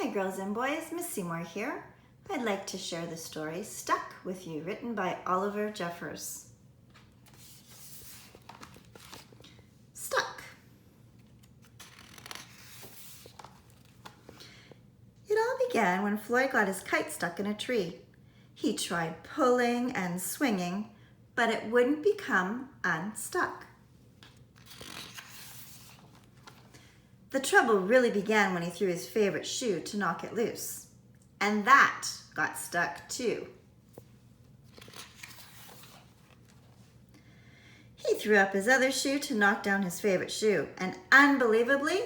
Hi girls and boys, Miss Seymour here. I'd like to share the story Stuck with you, written by Oliver Jeffers. Stuck. It all began when Floyd got his kite stuck in a tree. He tried pulling and swinging, but it wouldn't become unstuck. The trouble really began when he threw his favorite shoe to knock it loose. And that got stuck too. He threw up his other shoe to knock down his favorite shoe, and unbelievably,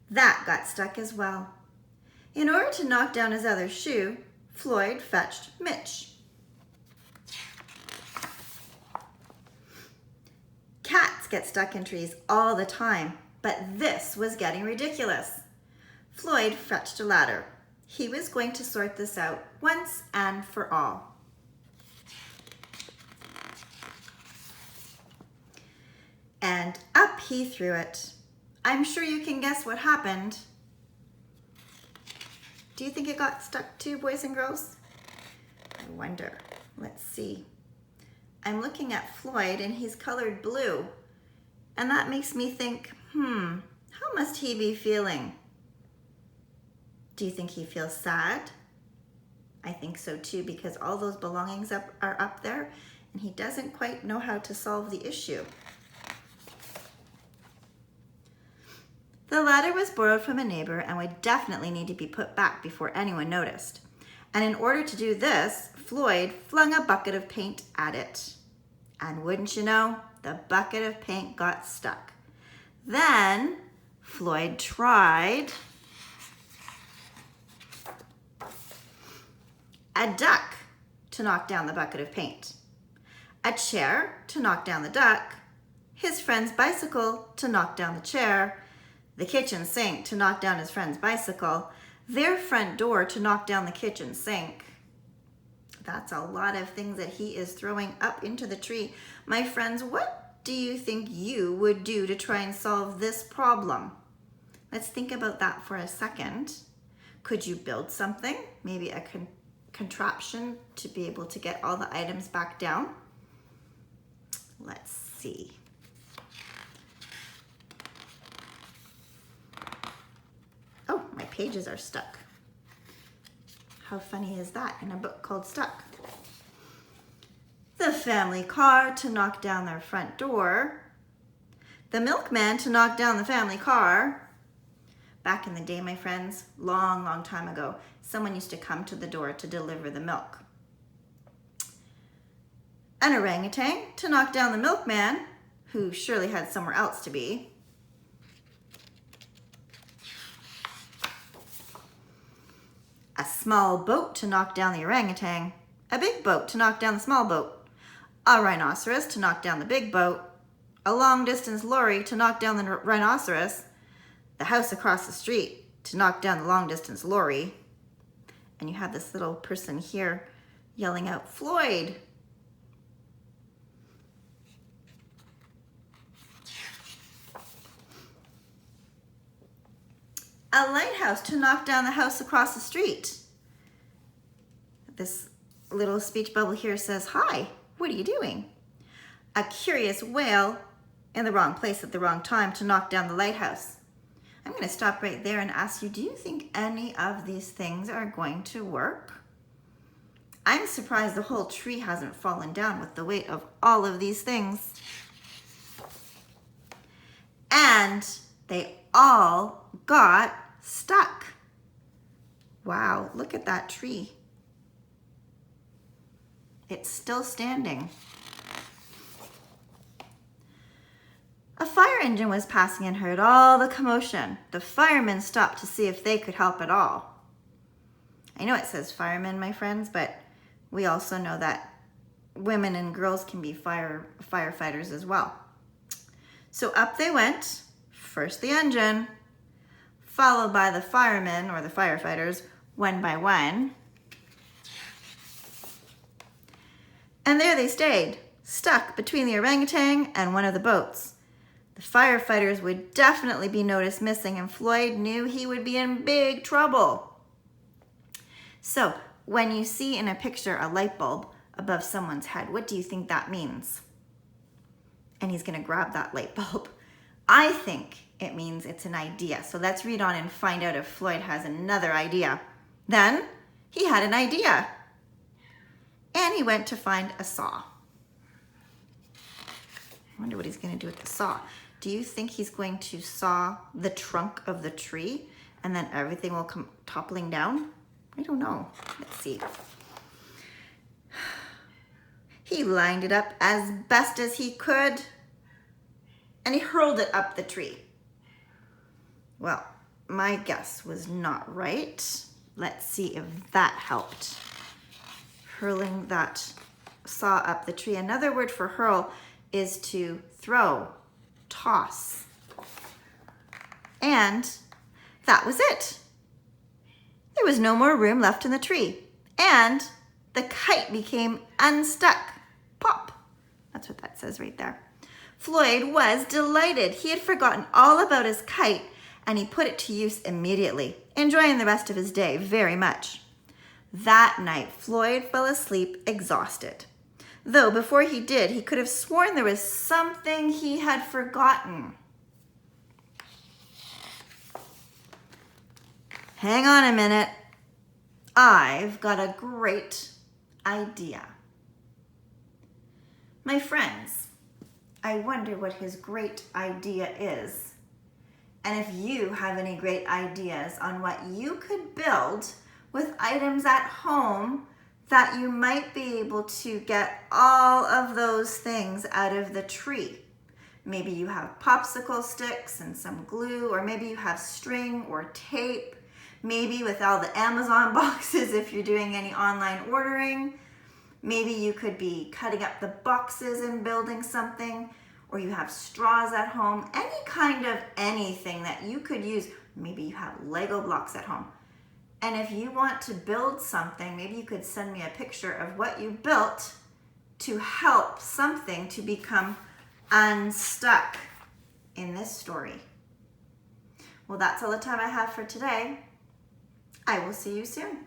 that got stuck as well. In order to knock down his other shoe, Floyd fetched Mitch. Cats get stuck in trees all the time, but this was getting ridiculous. Floyd fetched a ladder. He was going to sort this out once and for all. And up he threw it. I'm sure you can guess what happened. Do you think it got stuck too, boys and girls? I wonder. Let's see. I'm looking at Floyd and he's colored blue. And that makes me think, how must he be feeling? Do you think he feels sad? I think so too, because all those belongings are up there and he doesn't quite know how to solve the issue. The ladder was borrowed from a neighbor and would definitely need to be put back before anyone noticed. And in order to do this, Floyd flung a bucket of paint at it. And wouldn't you know, the bucket of paint got stuck. Then Floyd tried a duck to knock down the bucket of paint, a chair to knock down the duck, his friend's bicycle to knock down the chair, the kitchen sink to knock down his friend's bicycle, their front door to knock down the kitchen sink. That's a lot of things that he is throwing up into the tree. My friends, what do you think you would do to try and solve this problem? Let's think about that for a second. Could you build something? Maybe a contraption to be able to get all the items back down? Let's see. Oh, my pages are stuck. How funny is that in a book called Stuck? The family car to knock down their front door. The milkman to knock down the family car. Back in the day, my friends, long, long time ago, someone used to come to the door to deliver the milk. An orangutan to knock down the milkman, who surely had somewhere else to be. A small boat to knock down the orangutan. A big boat to knock down the small boat. A rhinoceros to knock down the big boat. A long-distance lorry to knock down the rhinoceros. The house across the street to knock down the long-distance lorry. And you have this little person here yelling out, Floyd! A lighthouse to knock down the house across the street. This little speech bubble here says, hi, what are you doing? A curious whale in the wrong place at the wrong time to knock down the lighthouse. I'm going to stop right there and ask you, do you think any of these things are going to work? I'm surprised the whole tree hasn't fallen down with the weight of all of these things. And they all got stuck. Wow, look at that tree. It's still standing. A fire engine was passing and heard all the commotion. The firemen stopped to see if they could help at all. I know it says firemen, my friends, but we also know that women and girls can be firefighters as well. So up they went, first the engine, followed by the firemen or the firefighters, one by one. And there they stayed, stuck between the orangutan and one of the boats. The firefighters would definitely be noticed missing, and Floyd knew he would be in big trouble. So when you see in a picture a light bulb above someone's head, what do you think that means? And he's going to grab that light bulb. I think it means it's an idea. So let's read on and find out if Floyd has another idea. Then he had an idea. And he went to find a saw. I wonder what he's going to do with the saw. Do you think he's going to saw the trunk of the tree and then everything will come toppling down? I don't know. Let's see. He lined it up as best as he could and he hurled it up the tree. Well, my guess was not right. Let's see if that helped. Hurling that saw up the tree. Another word for hurl is to throw, toss. And that was it. There was no more room left in the tree. And the kite became unstuck. Pop. That's what that says right there. Floyd was delighted. He had forgotten all about his kite and he put it to use immediately, enjoying the rest of his day very much. That night, Floyd fell asleep exhausted. Though before he did, he could have sworn there was something he had forgotten. Hang on a minute. I've got a great idea. My friends, I wonder what his great idea is. And if you have any great ideas on what you could build with items at home that you might be able to get all of those things out of the tree. Maybe you have popsicle sticks and some glue, or maybe you have string or tape. Maybe with all the Amazon boxes if you're doing any online ordering. Maybe you could be cutting up the boxes and building something, or you have straws at home, any kind of anything that you could use. Maybe you have Lego blocks at home. And if you want to build something, maybe you could send me a picture of what you built to help something to become unstuck in this story. Well, that's all the time I have for today. I will see you soon.